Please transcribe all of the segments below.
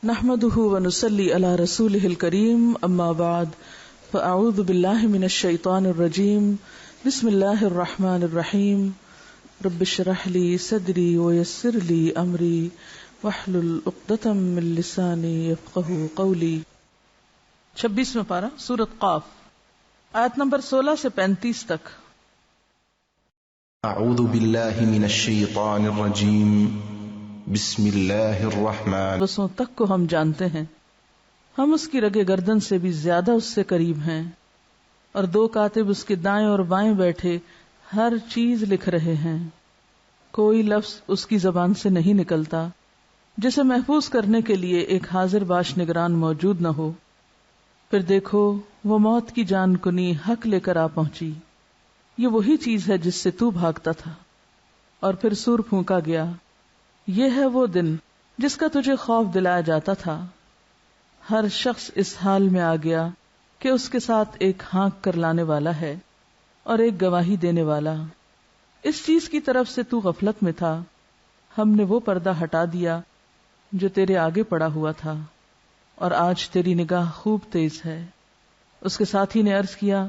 نحمده ونصلي على رسوله الكريم اما بعد فاعوذ بالله من الشيطان الرجيم بسم الله الرحمن الرحيم رب اشرح لي صدري ويسر لي امري واحلل عقدة من لساني يفقهوا قولي۔ 26واں پارہ سورۃ قاف، آیت نمبر 16 سے 35 تک۔ اعوذ باللہ من الشیطان الرجیم بسم اللہ الرحمن۔ بسوں تک کو ہم جانتے ہیں، ہم اس کی رگے گردن سے بھی زیادہ اس سے قریب ہیں، اور دو کاتب اس کے دائیں اور بائیں بیٹھے ہر چیز لکھ رہے ہیں، کوئی لفظ اس کی زبان سے نہیں نکلتا جسے محفوظ کرنے کے لیے ایک حاضر باش نگران موجود نہ ہو۔ پھر دیکھو وہ موت کی جان کنی حق لے کر آ پہنچی، یہ وہی چیز ہے جس سے تو بھاگتا تھا۔ اور پھر سور پھونکا گیا، یہ ہے وہ دن جس کا تجھے خوف دلایا جاتا تھا۔ ہر شخص اس حال میں آ گیا کہ اس کے ساتھ ایک ہانک کر لانے والا ہے اور ایک گواہی دینے والا۔ اس چیز کی طرف سے تو غفلت میں تھا، ہم نے وہ پردہ ہٹا دیا جو تیرے آگے پڑا ہوا تھا، اور آج تیری نگاہ خوب تیز ہے۔ اس کے ساتھی نے عرض کیا،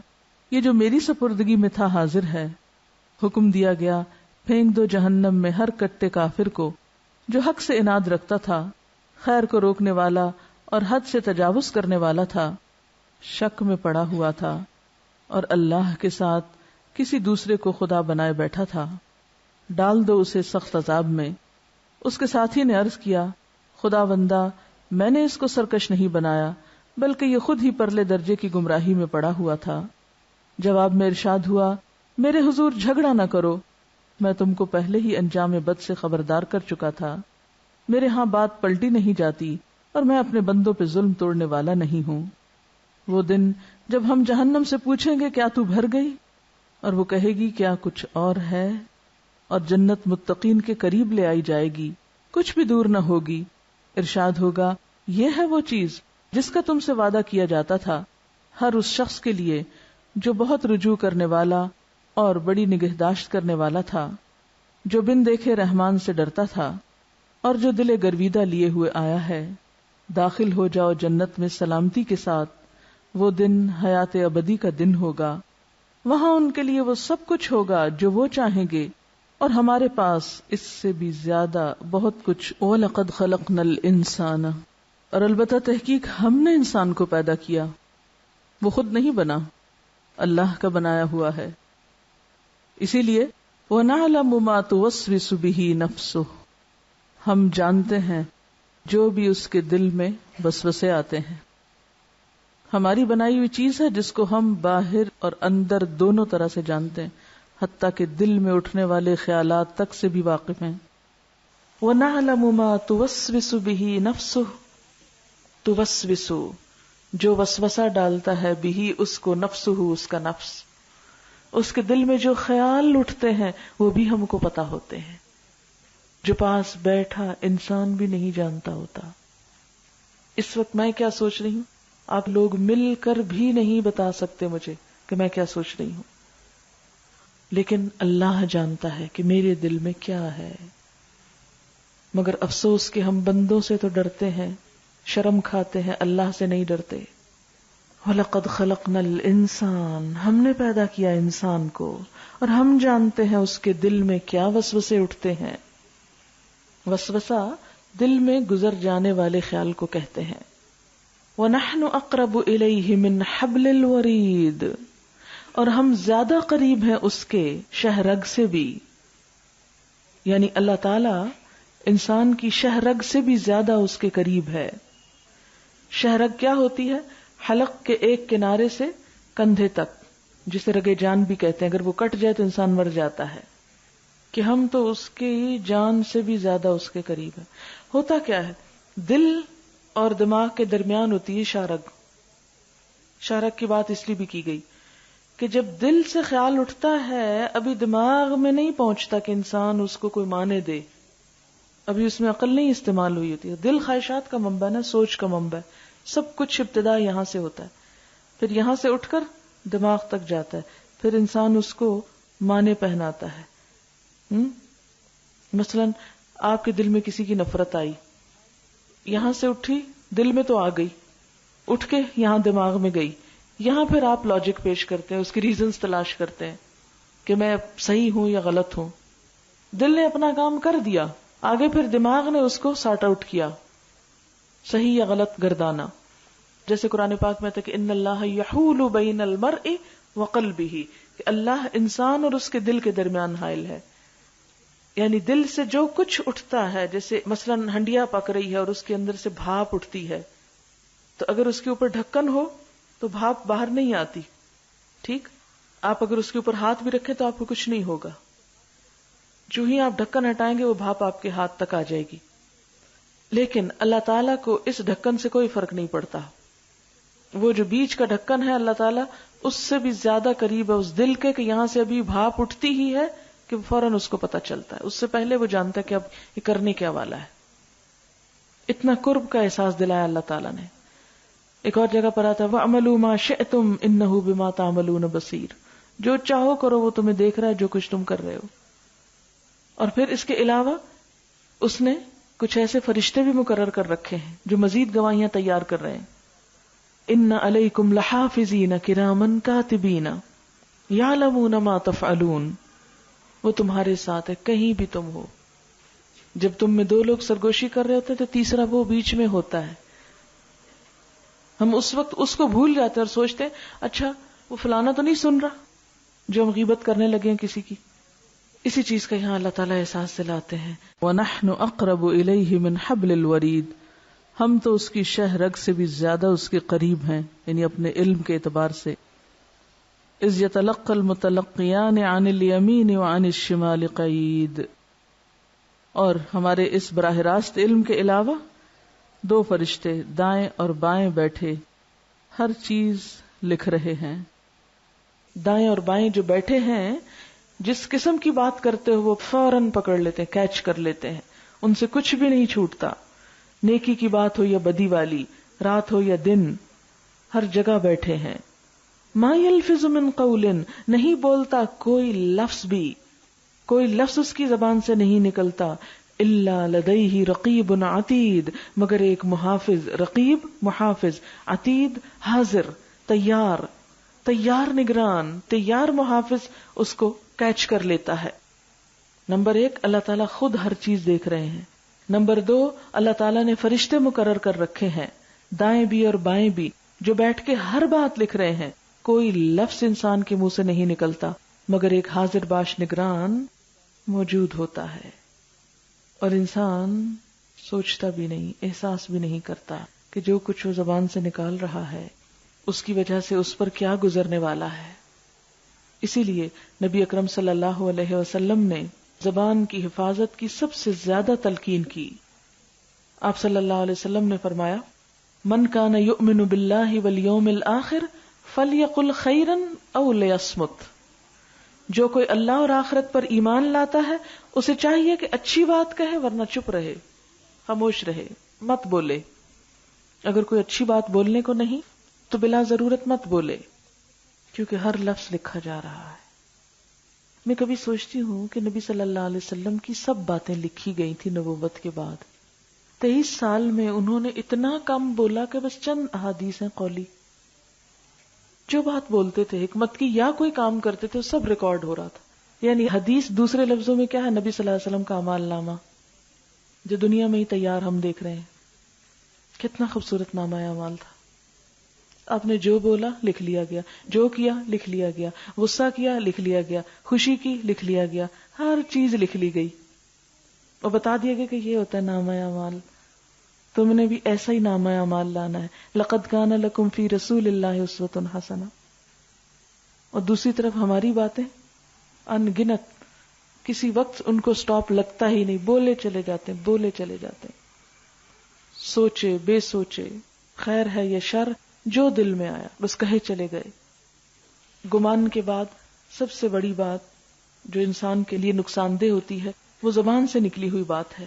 یہ جو میری سپردگی میں تھا حاضر ہے۔ حکم دیا گیا، پھینک دو جہنم میں ہر کٹے کافر کو جو حق سے عناد رکھتا تھا، خیر کو روکنے والا اور حد سے تجاوز کرنے والا تھا، شک میں پڑا ہوا تھا اور اللہ کے ساتھ کسی دوسرے کو خدا بنائے بیٹھا تھا۔ ڈال دو اسے سخت عذاب میں۔ اس کے ساتھی نے عرض کیا، خدا بندہ، میں نے اس کو سرکش نہیں بنایا، بلکہ یہ خود ہی پرلے درجے کی گمراہی میں پڑا ہوا تھا۔ جواب میں ارشاد ہوا، میرے حضور جھگڑا نہ کرو، میں تم کو پہلے ہی انجام بد سے خبردار کر چکا تھا۔ میرے ہاں بات پلٹی نہیں جاتی اور میں اپنے بندوں پہ ظلم توڑنے والا نہیں ہوں۔ وہ دن جب ہم جہنم سے پوچھیں گے کیا تو بھر گئی، اور وہ کہے گی کیا کچھ اور ہے، اور جنت متقین کے قریب لے آئی جائے گی، کچھ بھی دور نہ ہوگی۔ ارشاد ہوگا، یہ ہے وہ چیز جس کا تم سے وعدہ کیا جاتا تھا، ہر اس شخص کے لیے جو بہت رجوع کرنے والا اور بڑی نگہداشت کرنے والا تھا، جو بن دیکھے رحمان سے ڈرتا تھا اور جو دل گرویدہ لیے ہوئے آیا ہے۔ داخل ہو جاؤ جنت میں سلامتی کے ساتھ، وہ دن حیات ابدی کا دن ہوگا، وہاں ان کے لیے وہ سب کچھ ہوگا جو وہ چاہیں گے، اور ہمارے پاس اس سے بھی زیادہ بہت کچھ۔ وَلَقَدْ خَلَقْنَا الْإِنسَانَ، اور البتہ تحقیق ہم نے انسان کو پیدا کیا، وہ خود نہیں بنا، اللہ کا بنایا ہوا ہے۔ اسی لیے وَنَعْلَمُ مَا تُوَسْوِسُ بِهِ نَفْسُهُ، ہم جانتے ہیں جو بھی اس کے دل میں وسوسے آتے ہیں۔ ہماری بنائی ہوئی چیز ہے جس کو ہم باہر اور اندر دونوں طرح سے جانتے ہیں، حتیٰ کہ دل میں اٹھنے والے خیالات تک سے بھی واقف ہیں۔ وَنَعْلَمُ مَا تُوَسْوِسُ بِهِ نَفْسُهُ، توسوس، جو وسوسہ ڈالتا ہے، بھی اس کو نفسہ، اس کا نفس، اس کے دل میں جو خیال اٹھتے ہیں وہ بھی ہم کو پتا ہوتے ہیں، جو پاس بیٹھا انسان بھی نہیں جانتا ہوتا۔ اس وقت میں کیا سوچ رہی ہوں آپ لوگ مل کر بھی نہیں بتا سکتے مجھے کہ میں کیا سوچ رہی ہوں، لیکن اللہ جانتا ہے کہ میرے دل میں کیا ہے۔ مگر افسوس کہ ہم بندوں سے تو ڈرتے ہیں، شرم کھاتے ہیں، اللہ سے نہیں ڈرتے۔ وَلَقَدْ خَلَقْنَا الْإِنسَانَ، ہم نے پیدا کیا انسان کو، اور ہم جانتے ہیں اس کے دل میں کیا وسوسے اٹھتے ہیں۔ وسوسہ دل میں گزر جانے والے خیال کو کہتے ہیں۔ وَنَحْنُ أَقْرَبُ إِلَيْهِ مِنْ حَبْلِ الْوَرِيدِ، اور ہم زیادہ قریب ہیں اس کے شہرگ سے بھی، یعنی اللہ تعالی انسان کی شہرگ سے بھی زیادہ اس کے قریب ہے۔ شہرگ کیا ہوتی ہے؟ حلق کے ایک کنارے سے کندھے تک، جسے رگے جان بھی کہتے ہیں، اگر وہ کٹ جائے تو انسان مر جاتا ہے، کہ ہم تو اس کی جان سے بھی زیادہ اس کے قریب ہے۔ ہوتا کیا ہے؟ دل اور دماغ کے درمیان ہوتی ہے شارگ۔ شارگ کی بات اس لیے بھی کی گئی کہ جب دل سے خیال اٹھتا ہے، ابھی دماغ میں نہیں پہنچتا کہ انسان اس کو کوئی معنی دے، ابھی اس میں عقل نہیں استعمال ہوئی ہوتی ہے۔ دل خواہشات کا منبع ہے، سوچ کا منبع ہے، سب کچھ ابتدا یہاں سے ہوتا ہے، پھر یہاں سے اٹھ کر دماغ تک جاتا ہے، پھر انسان اس کو معنی پہناتا ہے۔ مثلا آپ کے دل میں کسی کی نفرت آئی، یہاں سے اٹھی، دل میں تو آ گئی، اٹھ کے یہاں دماغ میں گئی، یہاں پھر آپ لاجک پیش کرتے ہیں، اس کی ریزنز تلاش کرتے ہیں کہ میں صحیح ہوں یا غلط ہوں. دل نے اپنا کام کر دیا، آگے پھر دماغ نے اس کو سارٹ آؤٹ کیا، صحیح یا غلط گردانا. جیسے قرآن پاک میں تھا کہ ان اللہ یحول بین المرء وقلبہ، کہ اللہ انسان اور اس کے دل کے درمیان حائل ہے. یعنی دل سے جو کچھ اٹھتا ہے، جیسے مثلا ہنڈیا پک رہی ہے اور اس کے اندر سے بھاپ اٹھتی ہے، تو اگر اس کے اوپر ڈھکن ہو تو بھاپ باہر نہیں آتی. ٹھیک، آپ اگر اس کے اوپر ہاتھ بھی رکھیں تو آپ کو کچھ نہیں ہوگا، جو ہی آپ ڈھکن ہٹائیں گے وہ بھاپ آپ کے ہاتھ تک آ جائے گی. لیکن اللہ تعالیٰ کو اس ڈھکن سے کوئی فرق نہیں پڑتا. وہ جو بیچ کا ڈھکن ہے، اللہ تعالیٰ اس سے بھی زیادہ قریب ہے اس دل کے، کہ یہاں سے ابھی بھاپ اٹھتی ہی ہے کہ فوراً اس کو پتا چلتا ہے، اس سے پہلے وہ جانتا ہے کہ اب یہ کرنے کیا والا ہے. اتنا قرب کا احساس دلایا اللہ تعالیٰ نے. ایک اور جگہ پر آتا ہے وَعْمَلُوا مَا شِئْتُمْ إِنَّهُ بِمَا تَعْمَلُونَ بَصِيرٌ، جو چاہو کرو وہ تمہیں دیکھ رہا ہے جو کچھ تم کر رہے ہو. اور پھر اس کے علاوہ اس نے کچھ ایسے فرشتے بھی مقرر کر رکھے ہیں جو مزید گواہیاں تیار کر رہے ہیں. ان علیکم لحافظین کرامن کاتبین یعلمون ما تفعلون، وہ تمہارے ساتھ ہے کہیں بھی تم ہو. جب تم میں دو لوگ سرگوشی کر رہے ہوتے تو تیسرا وہ بیچ میں ہوتا ہے. ہم اس وقت اس کو بھول جاتے ہیں اور سوچتے ہیں اچھا وہ فلانا تو نہیں سن رہا جو ہم غیبت کرنے لگے ہیں کسی کی. اسی چیز کا یہاں اللہ تعالیٰ احساس دلاتے ہیں وَنَحْنُ أَقْرَبُ إِلَيْهِ مِنْ حَبْلِ الْوَرِيدِ، ہم تو اس کی شہ رگ سے بھی زیادہ اس کے قریب ہیں، یعنی اپنے علم کے اعتبار سے. اِذْ يَتَلَقَّى الْمُتَلَقِّيَانِ عَنِ الْيَمِينِ وَعَنِ الشِّمَالِ قَعِيدٌ. اور ہمارے اس براہ راست علم کے علاوہ دو فرشتے دائیں اور بائیں بیٹھے ہر چیز لکھ رہے ہیں. دائیں اور بائیں جو بیٹھے ہیں، جس قسم کی بات کرتے ہو وہ فوراً پکڑ لیتے ہیں، کیچ کر لیتے ہیں، ان سے کچھ بھی نہیں چھوٹتا. نیکی کی بات ہو یا بدی والی، رات ہو یا دن، ہر جگہ بیٹھے ہیں. ما یلفظ من قول، نہیں بولتا کوئی لفظ بھی، کوئی لفظ اس کی زبان سے نہیں نکلتا، الا لدیہ رقیب عتید، مگر ایک محافظ، رقیب محافظ، عتید حاضر، تیار نگران، تیار محافظ اس کو کیچ کر لیتا ہے. نمبر 1 اللہ تعالیٰ خود ہر چیز دیکھ رہے ہیں. نمبر 2 اللہ تعالیٰ نے فرشتے مقرر کر رکھے ہیں، دائیں بھی اور بائیں بھی، جو بیٹھ کے ہر بات لکھ رہے ہیں. کوئی لفظ انسان کے منہ سے نہیں نکلتا مگر ایک حاضر باش نگران موجود ہوتا ہے. اور انسان سوچتا بھی نہیں، احساس بھی نہیں کرتا کہ جو کچھ وہ زبان سے نکال رہا ہے اس کی وجہ سے اس پر کیا گزرنے والا ہے. اسی لیے نبی اکرم صلی اللہ علیہ وسلم نے زبان کی حفاظت کی سب سے زیادہ تلقین کی. آپ صلی اللہ علیہ وسلم نے فرمایا من کان یؤمن باللہ والیوم الآخر فلیقل خیرا او لیصمت، جو کوئی اللہ اور آخرت پر ایمان لاتا ہے اسے چاہیے کہ اچھی بات کہے ورنہ چپ رہے، خاموش رہے، مت بولے. اگر کوئی اچھی بات بولنے کو نہیں تو بلا ضرورت مت بولے، کیونکہ ہر لفظ لکھا جا رہا ہے. میں کبھی سوچتی ہوں کہ نبی صلی اللہ علیہ وسلم کی سب باتیں لکھی گئی تھی نبوت کے بعد. 23 سال میں انہوں نے اتنا کم بولا کہ بس چند احادیث ہیں قولی. جو بات بولتے تھے حکمت کی یا کوئی کام کرتے تھے سب ریکارڈ ہو رہا تھا. یعنی حدیث دوسرے لفظوں میں کیا ہے، نبی صلی اللہ علیہ وسلم کا اعمال نامہ جو دنیا میں ہی تیار ہم دیکھ رہے ہیں. کتنا خوبصورت نامہ اعمال تھا. آپ نے جو بولا لکھ لیا گیا، جو کیا لکھ لیا گیا، غصہ کیا لکھ لیا گیا، خوشی کی لکھ لیا گیا، ہر چیز لکھ لی گئی اور بتا دیا گیا کہ یہ ہوتا ہے نامہ اعمال. تم نے بھی ایسا ہی نامہ اعمال لانا ہے. لقد کان لکم فی رسول اللہ اسوۃ حسنہ. اور دوسری طرف ہماری باتیں ان گنت، کسی وقت ان کو سٹاپ لگتا ہی نہیں، بولے چلے جاتے ہیں، بولے چلے جاتے ہیں، سوچے بے سوچے، خیر ہے یا شر، جو دل میں آیا بس کہے چلے گئے. گمان کے بعد سب سے بڑی بات جو انسان کے لیے نقصان دہ ہوتی ہے وہ زبان سے نکلی ہوئی بات ہے.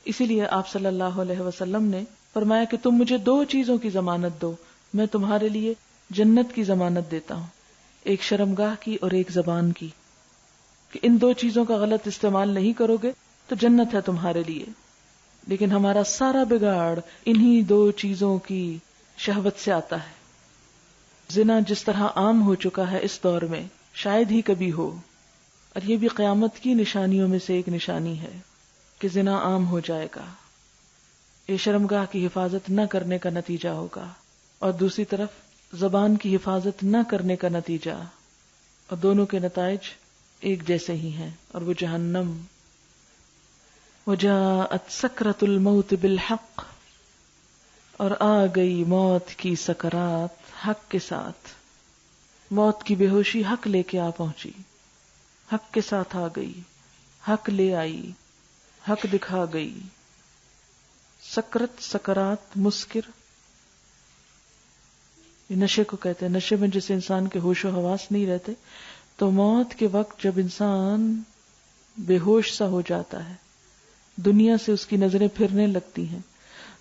اسی لیے آپ صلی اللہ علیہ وسلم نے فرمایا کہ تم مجھے 2 چیزوں کی ضمانت دو، میں تمہارے لیے جنت کی ضمانت دیتا ہوں، ایک شرمگاہ کی اور ایک زبان کی، کہ ان 2 چیزوں کا غلط استعمال نہیں کرو گے تو جنت ہے تمہارے لیے. لیکن ہمارا سارا بگاڑ انہی دو چیزوں کی شہوت سے آتا ہے. زنا جس طرح عام ہو چکا ہے اس دور میں شاید ہی کبھی ہو، اور یہ بھی قیامت کی نشانیوں میں سے ایک نشانی ہے کہ زنا عام ہو جائے گا. یہ شرمگاہ کی حفاظت نہ کرنے کا نتیجہ ہوگا، اور دوسری طرف زبان کی حفاظت نہ کرنے کا نتیجہ، اور دونوں کے نتائج ایک جیسے ہی ہیں، اور وہ جہنم. وجاءت سکرۃ الموت بالحق، اور آ گئی موت کی سکرات حق کے ساتھ. موت کی بے ہوشی حق لے کے آ پہنچی، حق کے ساتھ آ گئی، حق لے آئی، حق دکھا گئی. سکرت، سکرات، مسکر، یہ نشے کو کہتے ہیں. نشے میں جسے انسان کے ہوش و حواس نہیں رہتے، تو موت کے وقت جب انسان بے ہوش سا ہو جاتا ہے، دنیا سے اس کی نظریں پھرنے لگتی ہیں،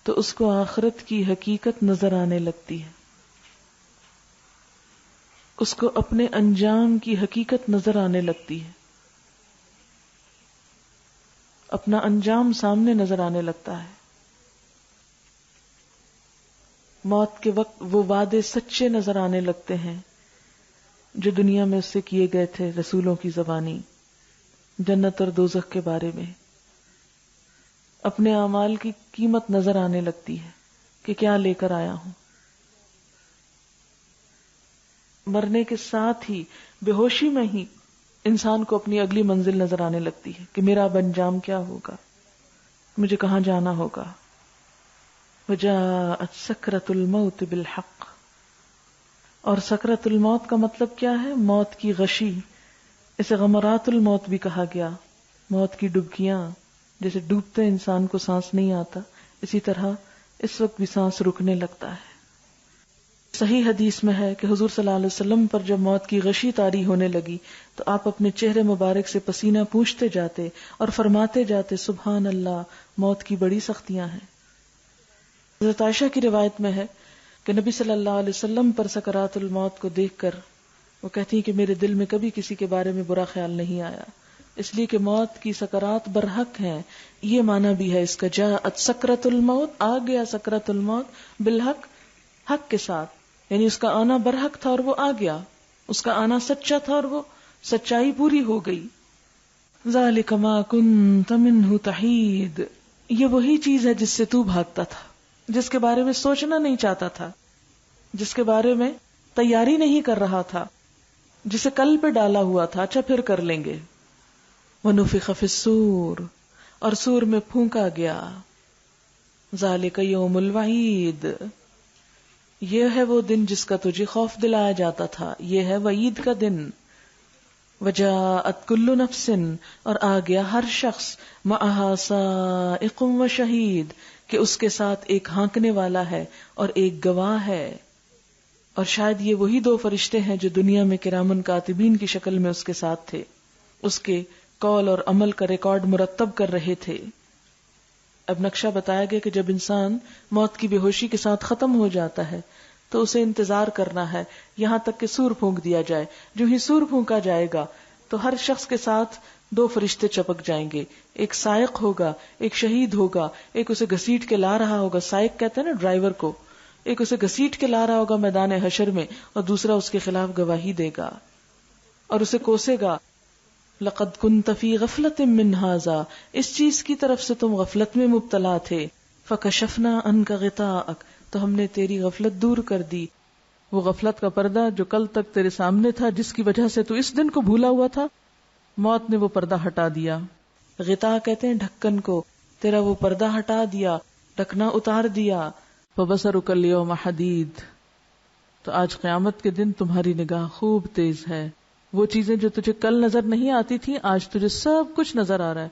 تو اس کو آخرت کی حقیقت نظر آنے لگتی ہے، اس کو اپنے انجام کی حقیقت نظر آنے لگتی ہے، اپنا انجام سامنے نظر آنے لگتا ہے. موت کے وقت وہ وعدے سچے نظر آنے لگتے ہیں جو دنیا میں اس سے کیے گئے تھے رسولوں کی زبانی، جنت اور دوزخ کے بارے میں. اپنے اعمال کی قیمت نظر آنے لگتی ہے کہ کیا لے کر آیا ہوں. مرنے کے ساتھ ہی بے ہوشی میں ہی انسان کو اپنی اگلی منزل نظر آنے لگتی ہے کہ میرا اب انجام کیا ہوگا، مجھے کہاں جانا ہوگا. وجاءت سکرۃ الموت بالحق، اور سکرۃ الموت کا مطلب کیا ہے؟ موت کی غشی. اسے غمرات الموت بھی کہا گیا، موت کی ڈبکیاں. جیسے ڈوبتے انسان کو سانس نہیں آتا، اسی طرح اس وقت بھی سانس رکنے لگتا ہے. صحیح حدیث میں ہے کہ حضور صلی اللہ علیہ وسلم پر جب موت کی غشی طاری ہونے لگی تو آپ اپنے چہرے مبارک سے پسینہ پوچھتے جاتے اور فرماتے جاتے سبحان اللہ، موت کی بڑی سختیاں ہیں. حضرت عائشہ کی روایت میں ہے کہ نبی صلی اللہ علیہ وسلم پر سکرات الموت کو دیکھ کر وہ کہتی ہیں کہ میرے دل میں کبھی کسی کے بارے میں برا خیال نہیں آیا، اس لیے کہ موت کی سکرات برحق ہیں. یہ معنی بھی ہے اس کا، جاءت سکرۃ الموت، آ گیا سکرۃ الموت، بالحق، حق کے ساتھ، یعنی اس کا آنا برحق تھا اور وہ آ گیا، اس کا آنا سچا تھا اور وہ سچائی پوری ہو گئی. ذالک ما کنت منہ تحید، یہ وہی چیز ہے جس سے تو بھاگتا تھا، جس کے بارے میں سوچنا نہیں چاہتا تھا، جس کے بارے میں تیاری نہیں کر رہا تھا، جسے کل پہ ڈالا ہوا تھا، اچھا پھر کر لیں گے. وَنُفِخَ فِي الصُّورِ، اور سور میں پھونکا گیا. ذالک یوم الوعید، یہ ہے وہ دن جس کا تجھے خوف دلایا جاتا تھا، یہ ہے وعید کا دن. وجاءت کل نفس، اور آ گیا ہر شخص، معہا سائق و شہید، کہ اس کے ساتھ ایک ہانکنے والا ہے اور ایک گواہ ہے. اور شاید یہ وہی دو فرشتے ہیں جو دنیا میں کرامن کاتبین کی شکل میں اس کے ساتھ تھے، اس کے قول اور عمل کا ریکارڈ مرتب کر رہے تھے. اب نقشہ بتایا گیا کہ جب انسان موت کی بے ہوشی کے ساتھ ختم ہو جاتا ہے تو اسے انتظار کرنا ہے یہاں تک کہ سور پھونک دیا جائے. جو ہی سور پھونکا جائے گا تو ہر شخص کے ساتھ دو فرشتے چپک جائیں گے، ایک سائق ہوگا، ایک شہید ہوگا، ایک اسے گھسیٹ کے لا رہا ہوگا، سائق کہتے ہیں نا ڈرائیور کو، ایک اسے گھسیٹ کے لا رہا ہوگا میدان حشر میں، اور دوسرا اس کے خلاف گواہی دے گا اور اسے کوسے گا. لقد كنت في غفلة من هذا، اس چیز کی طرف سے تم غفلت میں مبتلا تھے. فكشفنا عنك غطاءك، تو ہم نے تیری غفلت دور کر دی. وہ غفلت کا پردہ جو کل تک تیرے سامنے تھا، جس کی وجہ سے تو اس دن کو بھولا ہوا تھا، موت نے وہ پردہ ہٹا دیا. غطاء کہتے ہیں ڈھکن کو، تیرا وہ پردہ ہٹا دیا، ڈھکنا اتار دیا. فبصرك اليوم حدید، تو آج قیامت کے دن تمہاری نگاہ خوب تیز ہے. وہ چیزیں جو تجھے کل نظر نہیں آتی تھی آج تجھے سب کچھ نظر آ رہا ہے.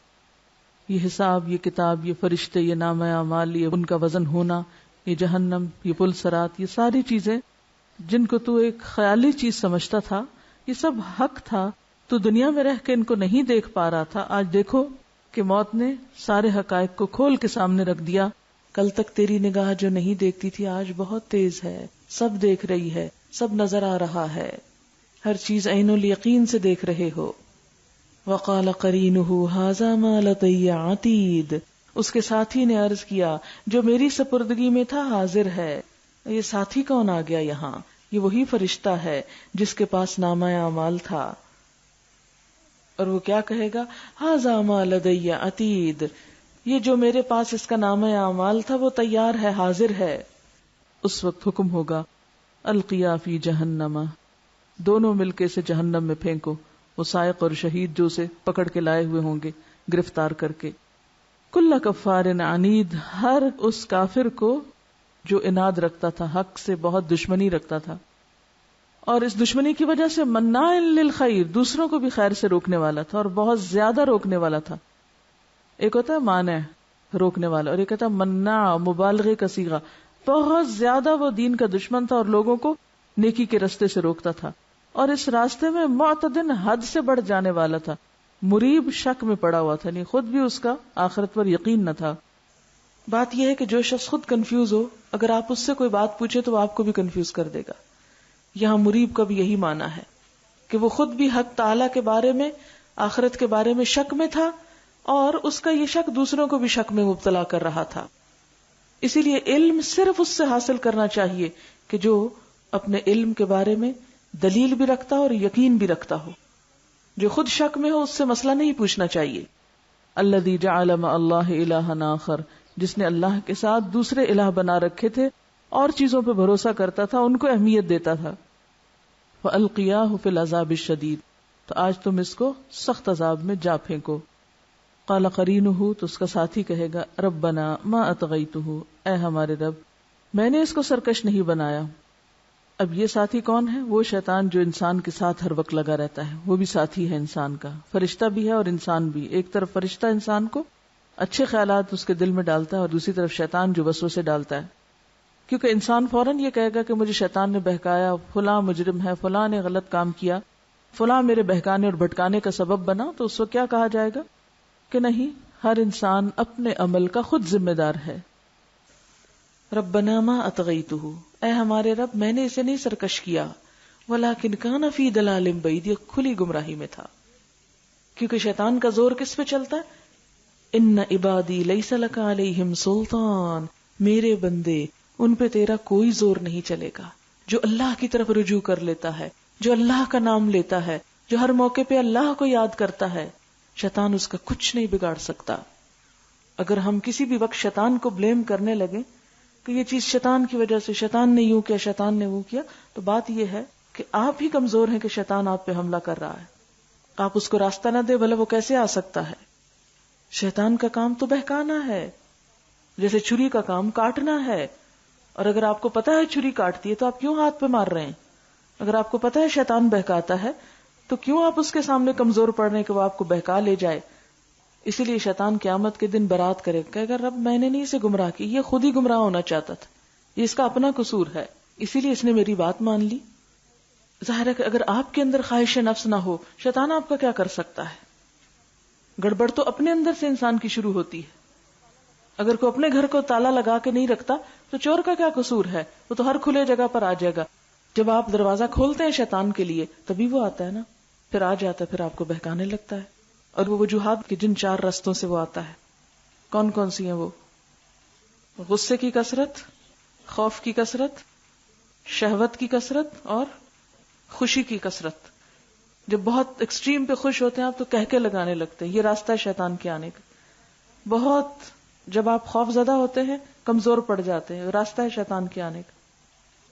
یہ حساب، یہ کتاب، یہ فرشتے، یہ نامہ اعمال، یہ ان کا وزن ہونا، یہ جہنم، یہ پل صراط، یہ ساری چیزیں جن کو تو ایک خیالی چیز سمجھتا تھا، یہ سب حق تھا. تو دنیا میں رہ کے ان کو نہیں دیکھ پا رہا تھا، آج دیکھو کہ موت نے سارے حقائق کو کھول کے سامنے رکھ دیا. کل تک تیری نگاہ جو نہیں دیکھتی تھی آج بہت تیز ہے، سب دیکھ رہی ہے، سب نظر آ رہا ہے، ہر چیز عین الیقین سے دیکھ رہے ہو. وقال قرینہ ھذا ما لدی عتید، اس کے ساتھی نے عرض کیا جو میری سپردگی میں تھا حاضر ہے. یہ ساتھی کون آ گیا یہاں؟ یہ وہی فرشتہ ہے جس کے پاس نامہ اعمال تھا. اور وہ کیا کہے گا؟ ھذا ما لدی عتید، یہ جو میرے پاس اس کا نامہ اعمال تھا وہ تیار ہے، حاضر ہے. اس وقت حکم ہوگا القیا فی جہنم، دونوں مل کے اسے جہنم میں پھینکو. وہ سائق اور شہید جو اسے پکڑ کے لائے ہوئے ہوں گے گرفتار کر کے. کل کفار عنید، ہر اس کافر کو جو اناد رکھتا تھا، حق سے بہت دشمنی رکھتا تھا، اور اس دشمنی کی وجہ سے مناع للخیر، دوسروں کو بھی خیر سے روکنے والا تھا اور بہت زیادہ روکنے والا تھا. ایک ہوتا ہے مانع روکنے والا، اور ایک ہوتا ہے مناع مبالغے کا صیغہ. بہت زیادہ وہ دین کا دشمن تھا اور لوگوں کو نیکی کے راستے سے روکتا تھا، اور اس راستے میں معتدن حد سے بڑھ جانے والا تھا. مریب شک میں پڑا ہوا تھا، نہیں خود بھی اس کا آخرت پر یقین نہ تھا. بات یہ ہے کہ جو شخص خود کنفیوز ہو، اگر آپ اس سے کوئی بات پوچھے تو وہ آپ کو بھی کنفیوز کر دے گا. یہاں مریب کا بھی یہی معنی ہے کہ وہ خود بھی حق تعالی کے بارے میں، آخرت کے بارے میں شک میں تھا، اور اس کا یہ شک دوسروں کو بھی شک میں مبتلا کر رہا تھا. اسی لیے علم صرف اس سے حاصل کرنا چاہیے کہ جو اپنے علم کے بارے میں دلیل بھی رکھتا ہو اور یقین بھی رکھتا ہو. جو خود شک میں ہو اس سے مسئلہ نہیں پوچھنا چاہیے. الذی جعل مع اللہ الہا آخر، جس نے اللہ کے ساتھ دوسرے الہ بنا رکھے تھے اور چیزوں پہ بھروسہ کرتا تھا، ان کو اہمیت دیتا تھا. فَأَلْقِيَاهُ فِي الْعَذَابِ الشَّدِيدِ، تو آج تم اس کو سخت عذاب میں جا پھینکو. قال قرینہ، تو اس کا ساتھی کہے گا ربنا ما اطغیتہ، اے ہمارے رب میں نے اس کو سرکش نہیں بنایا. اب یہ ساتھی کون ہے؟ وہ شیطان جو انسان کے ساتھ ہر وقت لگا رہتا ہے، وہ بھی ساتھی ہے انسان کا، فرشتہ بھی ہے اور انسان بھی. ایک طرف فرشتہ انسان کو اچھے خیالات اس کے دل میں ڈالتا ہے، اور دوسری طرف شیطان جو وسوسے ڈالتا ہے. کیونکہ انسان فوراً یہ کہے گا کہ مجھے شیطان نے بہکایا، فلاں مجرم ہے، فلاں نے غلط کام کیا، فلاں میرے بہکانے اور بھٹکانے کا سبب بنا. تو اس کو کیا کہا جائے گا کہ نہیں، ہر انسان اپنے عمل کا خود ذمہ دار ہے. ربنا ما اطغیتہ، اے ہمارے رب میں نے اسے نہیں سرکش کیا، ولکن کان فی ضلال بعید، یہ کھلی گمراہی میں تھا. کیونکہ شیطان کا زور کس پہ چلتا ہے؟ ان عبادی لیس لک علیہم سلطان، میرے بندے ان پہ تیرا کوئی زور نہیں چلے گا. جو اللہ کی طرف رجوع کر لیتا ہے، جو اللہ کا نام لیتا ہے، جو ہر موقع پہ اللہ کو یاد کرتا ہے، شیطان اس کا کچھ نہیں بگاڑ سکتا. اگر ہم کسی بھی وقت شیطان کو بلیم کرنے لگیں کہ یہ چیز شیطان کی وجہ سے، شیطان نے یوں کیا، شیطان نے وہ کیا، تو بات یہ ہے کہ آپ ہی کمزور ہیں کہ شیطان آپ پہ حملہ کر رہا ہے. آپ اس کو راستہ نہ دے، بھلا وہ کیسے آ سکتا ہے؟ شیطان کا کام تو بہکانا ہے، جیسے چھری کا کام کاٹنا ہے. اور اگر آپ کو پتا ہے چھری کاٹتی ہے تو آپ کیوں ہاتھ پہ مار رہے ہیں؟ اگر آپ کو پتا ہے شیطان بہکاتا ہے تو کیوں آپ اس کے سامنے کمزور پڑ رہے ہیں کہ وہ آپ کو بہکا لے جائے؟ اسی لیے شیطان قیامت کے دن برات کرے کہ اگر رب میں نے نہیں اسے گمراہ کی، یہ خود ہی گمراہ ہونا چاہتا تھا، یہ اس کا اپنا قصور ہے، اسی لیے اس نے میری بات مان لی. ظاہر ہے کہ اگر آپ کے اندر خواہش نفس نہ ہو، شیطان آپ کا کیا کر سکتا ہے؟ گڑبڑ تو اپنے اندر سے انسان کی شروع ہوتی ہے. اگر کوئی اپنے گھر کو تالا لگا کے نہیں رکھتا تو چور کا کیا قصور ہے؟ وہ تو ہر کھلے جگہ پر آ جائے گا. جب آپ دروازہ کھولتے ہیں شیطان کے لیے تبھی وہ آتا ہے نا، پھر آ جاتا ہے، پھر آپ کو بہکانے لگتا ہے. اور وہ وجوہات کی جن 4 رستوں سے وہ آتا ہے، کون کون سی ہیں وہ؟ غصے کی کثرت، خوف کی کثرت، شہوت کی کثرت اور خوشی کی کثرت. جب بہت ایکسٹریم پہ خوش ہوتے ہیں آپ تو کہکے لگانے لگتے ہیں، یہ راستہ ہے شیطان کے آنے کا. بہت جب آپ خوف زدہ ہوتے ہیں، کمزور پڑ جاتے ہیں، راستہ ہے شیطان کے آنے کا.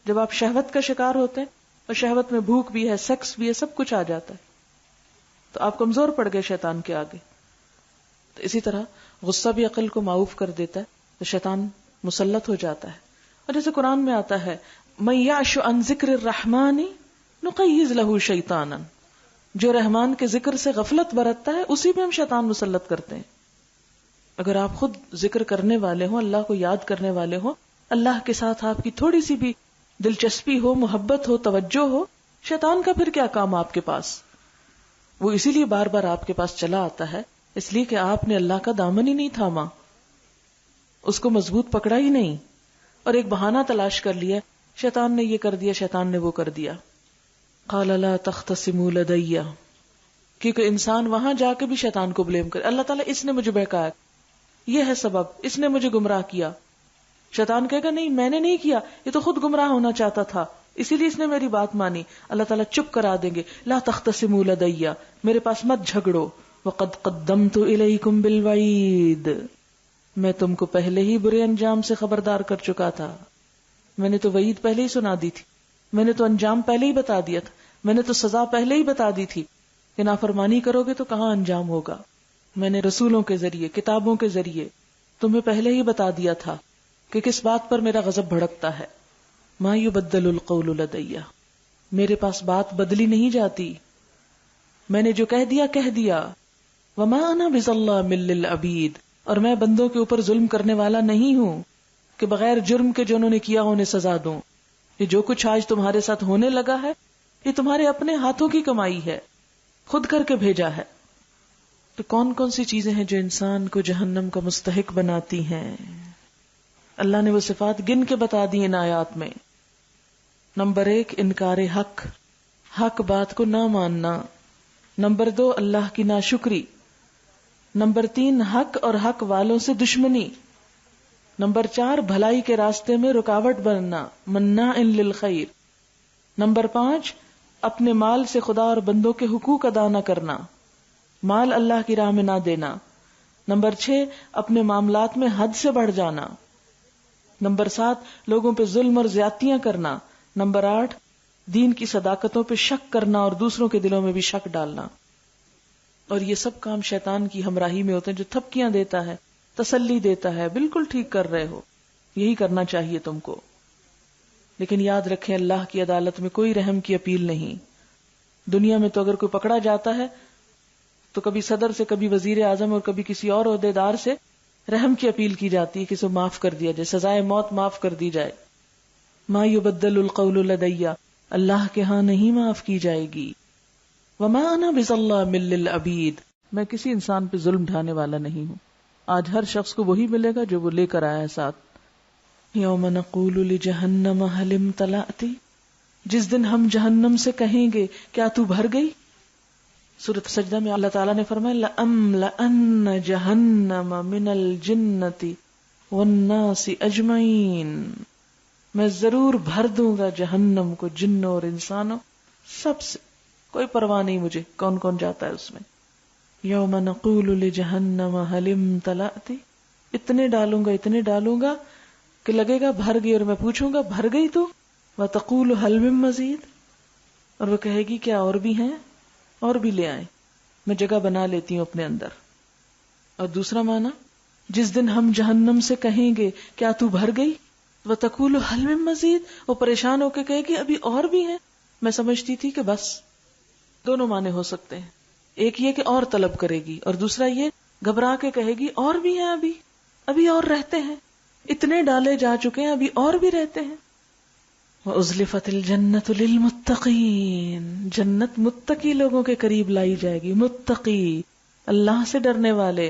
جب آپ شہوت کا شکار ہوتے ہیں، اور شہوت میں بھوک بھی ہے، سیکس بھی ہے، سب کچھ آ جاتا ہے، تو آپ کمزور پڑ گئے شیطان کے آگے. تو اسی طرح غصہ بھی عقل کو معوف کر دیتا ہے، تو شیطان مسلط ہو جاتا ہے. اور جیسے قرآن میں آتا ہے مَن یعش عن ذکر الرحمن نقیض لہ شیطانا، جو رحمان کے ذکر سے غفلت برتتا ہے اسی میں ہم شیطان مسلط کرتے ہیں. اگر آپ خود ذکر کرنے والے ہوں، اللہ کو یاد کرنے والے ہوں، اللہ کے ساتھ آپ کی تھوڑی سی بھی دلچسپی ہو، محبت ہو، توجہ ہو، شیطان کا پھر کیا کام آپ کے پاس؟ وہ اسی لیے بار بار آپ کے پاس چلا آتا ہے، اس لیے کہ آپ نے اللہ کا دامن ہی نہیں تھاما، اس کو مضبوط پکڑا ہی نہیں، اور ایک بہانہ تلاش کر لیا، شیطان نے یہ کر دیا، شیطان نے وہ کر دیا. قال لا تختصموا لدی، کیونکہ انسان وہاں جا کے بھی شیطان کو بلیم کرے. اللہ تعالیٰ اس نے مجھے بہکایا، یہ ہے سبب، اس نے مجھے گمراہ کیا. شیطان کہے گا نہیں میں نے نہیں کیا، یہ تو خود گمراہ ہونا چاہتا تھا، اسی لیے اس نے میری بات مانی. اللہ تعالیٰ چپ کرا دیں گے، لا تختصموا لدی، میرے پاس مت جھگڑو، وقد قدمت الیکم بالوعید، میں تم کو پہلے ہی برے انجام سے خبردار کر چکا تھا. میں نے تو وعید پہلے ہی سنا دی تھی، میں نے تو انجام پہلے ہی بتا دیا تھا، میں نے تو سزا پہلے ہی بتا دی تھی کہ نافرمانی کرو گے تو کہاں انجام ہوگا. میں نے رسولوں کے ذریعے، کتابوں کے ذریعے تمہیں پہلے ہی بتا دیا تھا کہ کس بات پر میرا غضب بھڑکتا ہے. ما یبدل القول لدی، میرے پاس بات بدلی نہیں جاتی، میں نے جو کہہ دیا کہہ دیا. وما انا بظلام للعبید، اور میں بندوں کے اوپر ظلم کرنے والا نہیں ہوں کہ بغیر جرم کے جو انہوں نے کیا انہیں سزا دوں. یہ جو کچھ آج تمہارے ساتھ ہونے لگا ہے یہ تمہارے اپنے ہاتھوں کی کمائی ہے، خود کر کے بھیجا ہے. تو کون کون سی چیزیں ہیں جو انسان کو جہنم کا مستحق بناتی ہیں؟ اللہ نے وہ صفات گن کے بتا دی ان آیات میں. نمبر 1 انکار حق، حق بات کو نہ ماننا. نمبر 2 اللہ کی ناشکری. نمبر 3 حق اور حق والوں سے دشمنی. نمبر 4 بھلائی کے راستے میں رکاوٹ بننا، مناع للخیر. نمبر 5 اپنے مال سے خدا اور بندوں کے حقوق ادا نہ کرنا، مال اللہ کی راہ میں نہ دینا. نمبر 6 اپنے معاملات میں حد سے بڑھ جانا. نمبر 7 لوگوں پہ ظلم اور زیادتیاں کرنا. نمبر 8 دین کی صداقتوں پہ شک کرنا اور دوسروں کے دلوں میں بھی شک ڈالنا. اور یہ سب کام شیطان کی ہمراہی میں ہوتے ہیں، جو تھپکیاں دیتا ہے، تسلی دیتا ہے، بالکل ٹھیک کر رہے ہو، یہی کرنا چاہیے تم کو. لیکن یاد رکھیں اللہ کی عدالت میں کوئی رحم کی اپیل نہیں. دنیا میں تو اگر کوئی پکڑا جاتا ہے تو کبھی صدر سے، کبھی وزیر اعظم اور کبھی کسی اور عہدیدار سے رحم کی اپیل کی جاتی ہے کہ اسے معاف کر دیا جائے، سزائے موت معاف کر دی جائے. ما یبدل القول لدی، اللہ کے ہاں نہیں معاف کی جائے گی. وما انا بظلام للعبید، میں کسی انسان پہ ظلم ڈھانے والا نہیں ہوں. آج ہر شخص کو وہی ملے گا جو وہ لے کر آیا ہے ساتھ. یوم نقول لجہنم هل امتلأت، جس دن ہم جہنم سے کہیں گے کیا تو بھر گئی. سورۃ سجدہ میں اللہ تعالیٰ نے فرمایا لأملأن جہنم من الجنۃ والناس اجمعین، میں ضرور بھر دوں گا جہنم کو جنوں اور انسانوں سب سے، کوئی پرواہ نہیں مجھے کون کون جاتا ہے اس میں. یوم نقول لجہنم هل امتلأت، اتنے ڈالوں گا کہ لگے گا بھر گئی، اور میں پوچھوں گا بھر گئی تو، وتقول هل من مزید، اور وہ کہے گی کیا اور بھی ہیں، اور بھی لے آئیں، میں جگہ بنا لیتی ہوں اپنے اندر. اور دوسرا معنی جس دن ہم جہنم سے کہیں گے کیا تو بھر گئی، وتقول هل من مزید، وہ پریشان ہو کے کہے گی ابھی اور بھی ہیں، میں سمجھتی تھی کہ بس. دونوں معنی ہو سکتے ہیں، ایک یہ کہ اور طلب کرے گی، اور دوسرا یہ گھبرا کے کہے گی اور بھی ہیں، ابھی اور رہتے ہیں، اتنے ڈالے جا چکے ہیں، ابھی اور بھی رہتے ہیں. وَأُزْلِفَتِ الْجَنَّةُ لِلْمُتَّقِينَ، جنت متقی لوگوں کے قریب لائی جائے گی. متقی اللہ سے ڈرنے والے،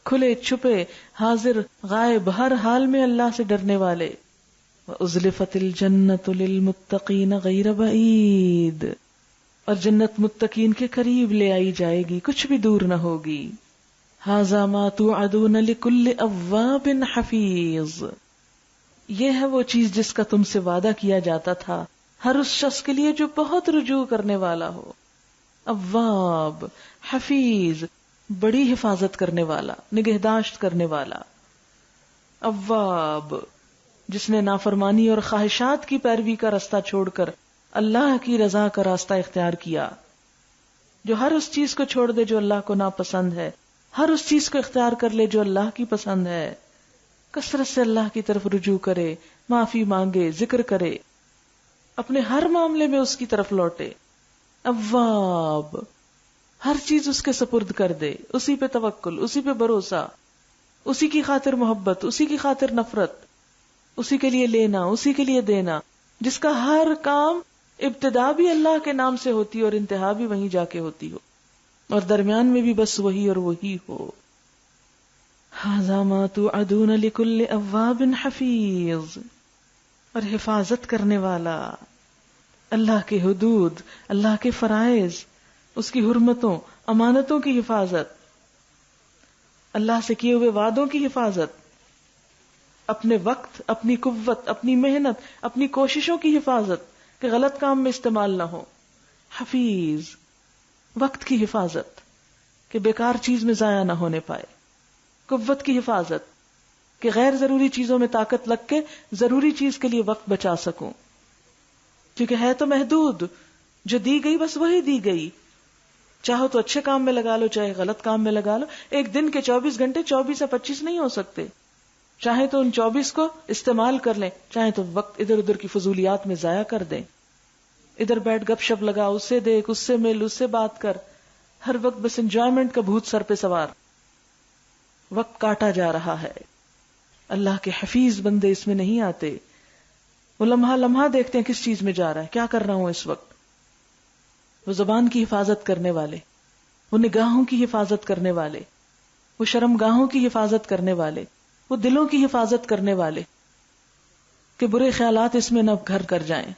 کھلے چھپے حاضر غائب ہر حال میں اللہ سے ڈرنے والے. وَأُزْلِفَتِ الْجَنَّةُ لِلْمُتَّقِينَ غَيْرَ بَعِيدٍ، اور جنت متقین کے قریب لے آئی جائے گی، کچھ بھی دور نہ ہوگی. هَذَا مَا تُوعَدُونَ لِكُلِّ أَوَّابٍ حَفِيظٍ، یہ ہے وہ چیز جس کا تم سے وعدہ کیا جاتا تھا ہر اس شخص کے لیے جو بہت رجوع کرنے والا ہو. اواب، حفیظ، بڑی حفاظت کرنے والا، نگہداشت کرنے والا. اواب، جس نے نافرمانی اور خواہشات کی پیروی کا راستہ چھوڑ کر اللہ کی رضا کا راستہ اختیار کیا، جو ہر اس چیز کو چھوڑ دے جو اللہ کو ناپسند ہے، ہر اس چیز کو اختیار کر لے جو اللہ کی پسند ہے، کثرت سے اللہ کی طرف رجوع کرے، معافی مانگے، ذکر کرے، اپنے ہر معاملے میں اس کی طرف لوٹے. اواب، ہر چیز اس کے سپرد کر دے، اسی پہ توکل، اسی پہ بھروسہ، اسی کی خاطر محبت، اسی کی خاطر نفرت، اسی کے لیے لینا، اسی کے لیے دینا، جس کا ہر کام ابتدا بھی اللہ کے نام سے ہوتی اور انتہا بھی وہیں جا کے ہوتی ہو، اور درمیان میں بھی بس وہی اور وہی ہو. هَذَا مَا تُوعَدُونَ لِكُلِّ أَوَّابٍ حَفِيظٍ، اور حفاظت کرنے والا، اللہ کے حدود، اللہ کے فرائض، اس کی حرمتوں، امانتوں کی حفاظت. اللہ سے کیے ہوئے وعدوں کی حفاظت، اپنے وقت، اپنی قوت، اپنی محنت، اپنی کوششوں کی حفاظت کہ غلط کام میں استعمال نہ ہو. حفیظ، وقت کی حفاظت کہ بیکار چیز میں ضائع نہ ہونے پائے. قوت کی حفاظت کہ غیر ضروری چیزوں میں طاقت لگ کے ضروری چیز کے لیے وقت بچا سکوں، کیونکہ ہے تو محدود، جو دی گئی بس وہی دی گئی. چاہو تو اچھے کام میں لگا لو، چاہے غلط کام میں لگا لو. ایک دن کے 24 گھنٹے 24 یا 25 نہیں ہو سکتے. چاہے تو ان 24 کو استعمال کر لیں، چاہے تو وقت ادھر ادھر کی فضولیات میں ضائع کر دیں. ادھر بیٹھ گپ شپ لگا، اس سے دیکھ، اس سے مل، اس سے بات کر، ہر وقت بس انجوائمنٹ کا بھوت سر پہ سوار. وقت کاٹا جا رہا ہے. اللہ کے حفیظ بندے اس میں نہیں آتے. وہ لمحہ لمحہ دیکھتے ہیں کس چیز میں جا رہا ہے، کیا کر رہا ہوں اس وقت. وہ زبان کی حفاظت کرنے والے، وہ نگاہوں کی حفاظت کرنے والے، وہ شرم گاہوں کی حفاظت کرنے والے، وہ دلوں کی حفاظت کرنے والے کہ برے خیالات اس میں نہ گھر کر جائیں.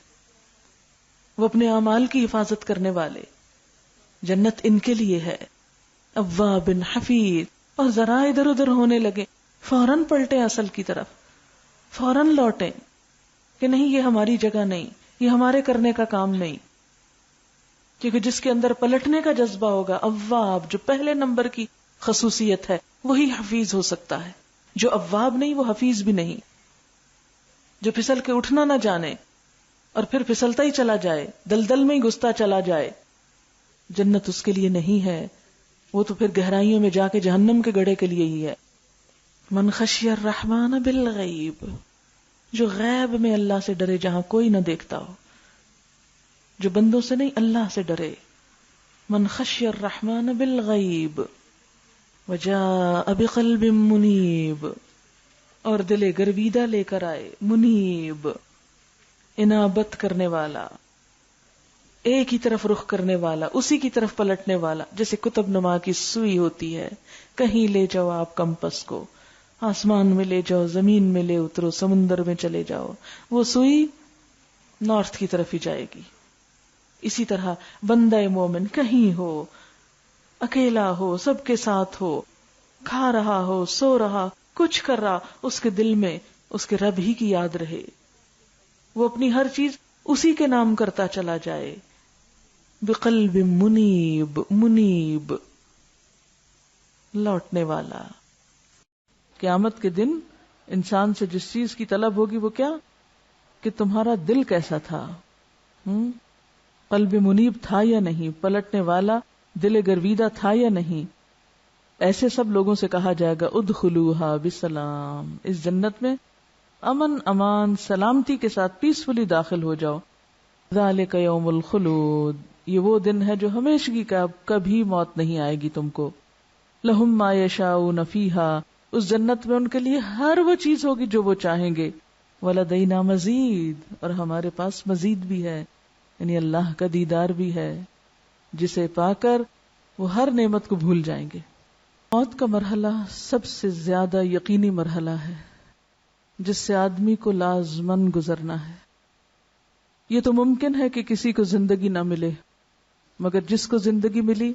وہ اپنے اعمال کی حفاظت کرنے والے. جنت ان کے لیے ہے. اواب حفیظ. اور ذرا ادھر ادھر ہونے لگے فوراً پلٹیں اصل کی طرف، فوراً لوٹیں کہ نہیں یہ ہماری جگہ نہیں، یہ ہمارے کرنے کا کام نہیں. کیونکہ جس کے اندر پلٹنے کا جذبہ ہوگا، اواب جو پہلے نمبر کی خصوصیت ہے، وہی حفیظ ہو سکتا ہے. جو اواب نہیں وہ حفیظ بھی نہیں. جو پھسل کے اٹھنا نہ جانے اور پھر پھسلتا ہی چلا جائے، دلدل میں ہی گھستا چلا جائے، جنت اس کے لیے نہیں ہے. وہ تو پھر گہرائیوں میں جا کے جہنم کے گڑھے کے لیے ہی ہے. من خشی الرحمن بالغیب، جو غیب میں اللہ سے ڈرے، جہاں کوئی نہ دیکھتا ہو، جو بندوں سے نہیں اللہ سے ڈرے. من خشی الرحمن بالغیب وجاء بقلب منیب، اور دل گرویدہ لے کر آئے. منیب، انابت کرنے والا، ایک ہی طرف رخ کرنے والا، اسی کی طرف پلٹنے والا. جیسے قطب نما کی سوئی ہوتی ہے، کہیں لے جاؤ آپ کمپس کو، آسمان میں لے جاؤ، زمین میں لے اترو، سمندر میں چلے جاؤ، وہ سوئی نارتھ کی طرف ہی جائے گی. اسی طرح بندہ مومن کہیں ہو، اکیلا ہو، سب کے ساتھ ہو، کھا رہا ہو، سو رہا، کچھ کر رہا، اس کے دل میں اس کے رب ہی کی یاد رہے. وہ اپنی ہر چیز اسی کے نام کرتا چلا جائے. بقلب منیب، منیب لوٹنے والا. قیامت کے دن انسان سے جس چیز کی طلب ہوگی وہ کیا؟ کہ تمہارا دل کیسا تھا، قلب منیب تھا یا نہیں، پلٹنے والا دل گرویدہ تھا یا نہیں. ایسے سب لوگوں سے کہا جائے گا ادخلوها بسلام، اس جنت میں امن امان سلامتی کے ساتھ پیسفلی داخل ہو جاؤ. ذالک یوم الخلود، یہ وہ دن ہے جو ہمیشگی کا، کبھی موت نہیں آئے گی تم کو. لہم ما یشاؤون فیہا، اس جنت میں ان کے لیے ہر وہ چیز ہوگی جو وہ چاہیں گے. ولدینا مزید، اور ہمارے پاس مزید بھی ہے، یعنی اللہ کا دیدار بھی ہے جسے پا کر وہ ہر نعمت کو بھول جائیں گے. موت کا مرحلہ سب سے زیادہ یقینی مرحلہ ہے جس سے آدمی کو لازماً گزرنا ہے. یہ تو ممکن ہے کہ کسی کو زندگی نہ ملے، مگر جس کو زندگی ملی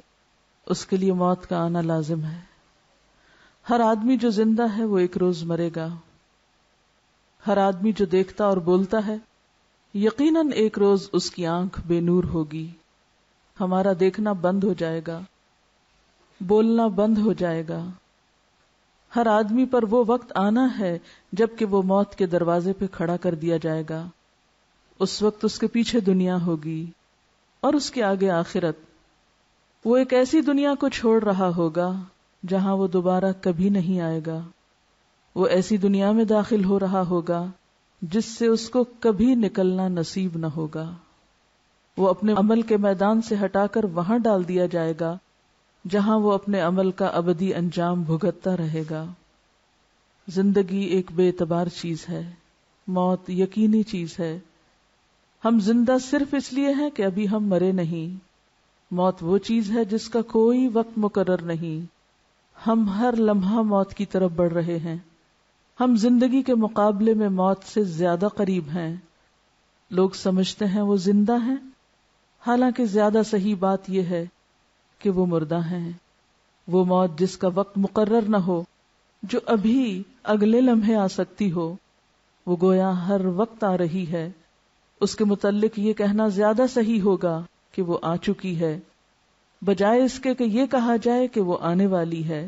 اس کے لیے موت کا آنا لازم ہے. ہر آدمی جو زندہ ہے وہ ایک روز مرے گا. ہر آدمی جو دیکھتا اور بولتا ہے یقیناً ایک روز اس کی آنکھ بے نور ہوگی. ہمارا دیکھنا بند ہو جائے گا، بولنا بند ہو جائے گا. ہر آدمی پر وہ وقت آنا ہے جب کہ وہ موت کے دروازے پہ کھڑا کر دیا جائے گا. اس وقت اس کے پیچھے دنیا ہوگی اور اس کے آگے آخرت. وہ ایک ایسی دنیا کو چھوڑ رہا ہوگا جہاں وہ دوبارہ کبھی نہیں آئے گا. وہ ایسی دنیا میں داخل ہو رہا ہوگا جس سے اس کو کبھی نکلنا نصیب نہ ہوگا. وہ اپنے عمل کے میدان سے ہٹا کر وہاں ڈال دیا جائے گا جہاں وہ اپنے عمل کا ابدی انجام بھگتتا رہے گا. زندگی ایک بے اعتبار چیز ہے، موت یقینی چیز ہے. ہم زندہ صرف اس لیے ہیں کہ ابھی ہم مرے نہیں. موت وہ چیز ہے جس کا کوئی وقت مقرر نہیں. ہم ہر لمحہ موت کی طرف بڑھ رہے ہیں. ہم زندگی کے مقابلے میں موت سے زیادہ قریب ہیں. لوگ سمجھتے ہیں وہ زندہ ہیں، حالانکہ زیادہ صحیح بات یہ ہے کہ وہ مردہ ہیں. وہ موت جس کا وقت مقرر نہ ہو، جو ابھی اگلے لمحے آ سکتی ہو، وہ گویا ہر وقت آ رہی ہے، اس کے متعلق یہ کہنا زیادہ صحیح ہوگا کہ وہ آ چکی ہے، بجائے اس کے کہ یہ کہا جائے کہ وہ آنے والی ہے۔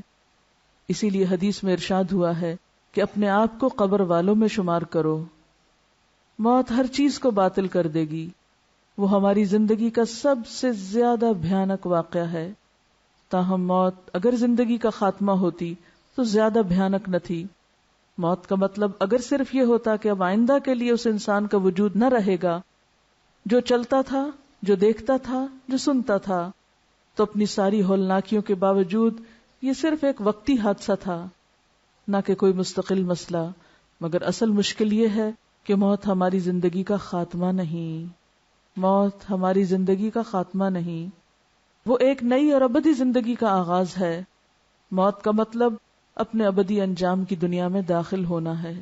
اسی لیے حدیث میں ارشاد ہوا ہے کہ اپنے آپ کو قبر والوں میں شمار کرو۔ موت ہر چیز کو باطل کر دے گی، وہ ہماری زندگی کا سب سے زیادہ بھیانک واقعہ ہے۔ تاہم موت اگر زندگی کا خاتمہ ہوتی تو زیادہ بھیانک نہ تھی۔ موت کا مطلب اگر صرف یہ ہوتا کہ اب آئندہ کے لیے اس انسان کا وجود نہ رہے گا جو چلتا تھا، جو دیکھتا تھا، جو سنتا تھا، تو اپنی ساری ہولناکیوں کے باوجود یہ صرف ایک وقتی حادثہ تھا، نہ کہ کوئی مستقل مسئلہ۔ مگر اصل مشکل یہ ہے کہ موت ہماری زندگی کا خاتمہ نہیں، موت ہماری زندگی کا خاتمہ نہیں، وہ ایک نئی اور ابدی زندگی کا آغاز ہے۔ موت کا مطلب اپنے ابدی انجام کی دنیا میں داخل ہونا ہے۔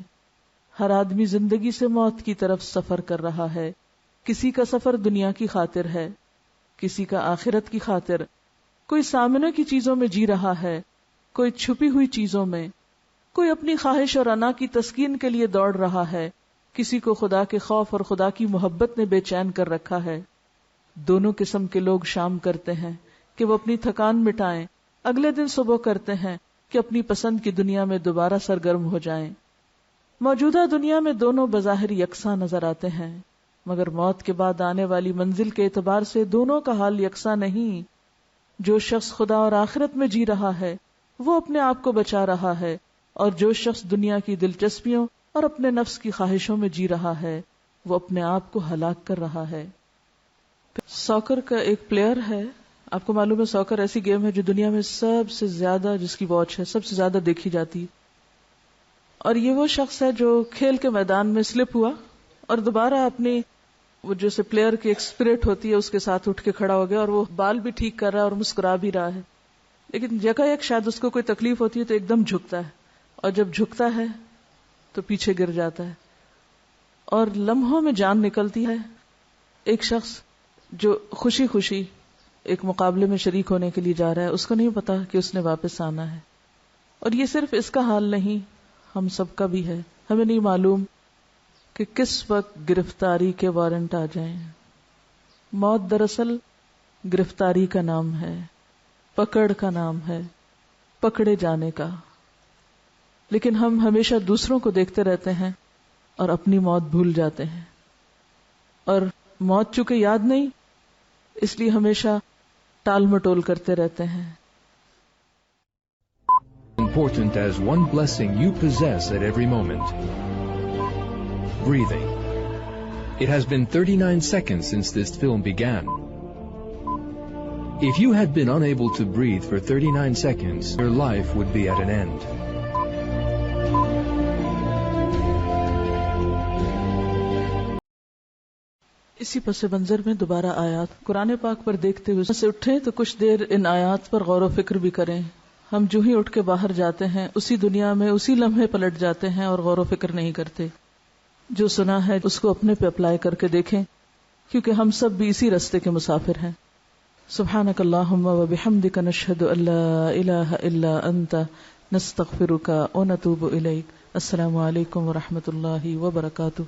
ہر آدمی زندگی سے موت کی طرف سفر کر رہا ہے، کسی کا سفر دنیا کی خاطر ہے، کسی کا آخرت کی خاطر، کوئی سامنے کی چیزوں میں جی رہا ہے، کوئی چھپی ہوئی چیزوں میں، کوئی اپنی خواہش اور انا کی تسکین کے لیے دوڑ رہا ہے، کسی کو خدا کے خوف اور خدا کی محبت نے بے چین کر رکھا ہے۔ دونوں قسم کے لوگ شام کرتے ہیں کہ وہ اپنی تھکان مٹائیں، اگلے دن صبح کرتے ہیں کہ اپنی پسند کی دنیا میں دوبارہ سرگرم ہو جائیں۔ موجودہ دنیا میں دونوں بظاہر یکساں نظر آتے ہیں، مگر موت کے بعد آنے والی منزل کے اعتبار سے دونوں کا حال یکساں نہیں۔ جو شخص خدا اور آخرت میں جی رہا ہے وہ اپنے آپ کو بچا رہا ہے، اور جو شخص دنیا کی دلچسپیوں اور اپنے نفس کی خواہشوں میں جی رہا ہے وہ اپنے آپ کو ہلاک کر رہا ہے۔ ساکر کا ایک پلیئر ہے، آپ کو معلوم ہے ساکر ایسی گیم ہے جو دنیا میں سب سے زیادہ، جس کی واچ ہے سب سے زیادہ دیکھی جاتی، اور یہ وہ شخص ہے جو کھیل کے میدان میں سلپ ہوا اور دوبارہ اپنی وہ جیسے پلیئر کی ایک اسپرٹ ہوتی ہے اس کے ساتھ اٹھ کے کھڑا ہو گیا، اور وہ بال بھی ٹھیک کر رہا ہے اور مسکرا بھی رہا ہے، لیکن یکایک شاید اس کو کوئی تکلیف ہوتی ہے تو ایک دم جھکتا ہے، اور جب جھکتا ہے تو پیچھے گر جاتا ہے، اور لمحوں میں جان نکلتی ہے۔ ایک شخص جو خوشی خوشی ایک مقابلے میں شریک ہونے کے لیے جا رہا ہے، اس کو نہیں پتا کہ اس نے واپس آنا ہے، اور یہ صرف اس کا حال نہیں، ہم سب کا بھی ہے۔ ہمیں نہیں معلوم کہ کس وقت گرفتاری کے وارنٹ آ جائیں۔ موت دراصل گرفتاری کا نام ہے، پکڑ کا نام ہے، پکڑے جانے کا، لیکن ہم ہمیشہ دوسروں کو دیکھتے رہتے ہیں اور اپنی موت بھول جاتے ہیں، اور موت چونکہ یاد نہیں اس لیے ہمیشہ ٹال مٹول کرتے رہتے ہیں۔ Important as one blessing you possess at every moment. Breathing. It has been 39 seconds since this film began. If you had been unable to breathe for 39 seconds, your life would be at an end. اسی پس منظر میں دوبارہ آیات قرآن پاک پر دیکھتے ہوئے سے اٹھیں تو کچھ دیر ان آیات پر غور و فکر بھی کریں۔ ہم جو ہی اٹھ کے باہر جاتے ہیں اسی دنیا میں اسی لمحے پلٹ جاتے ہیں اور غور و فکر نہیں کرتے۔ جو سنا ہے اس کو اپنے پہ اپلائی کر کے دیکھیں، کیونکہ ہم سب بھی اسی راستے کے مسافر ہیں۔ سبحانک اللہم و بحمدک نشہد ان لا الہ الا انت نستغفرک و نتوب الیک۔ السلام علیکم و رحمۃ اللہ وبرکاتہ۔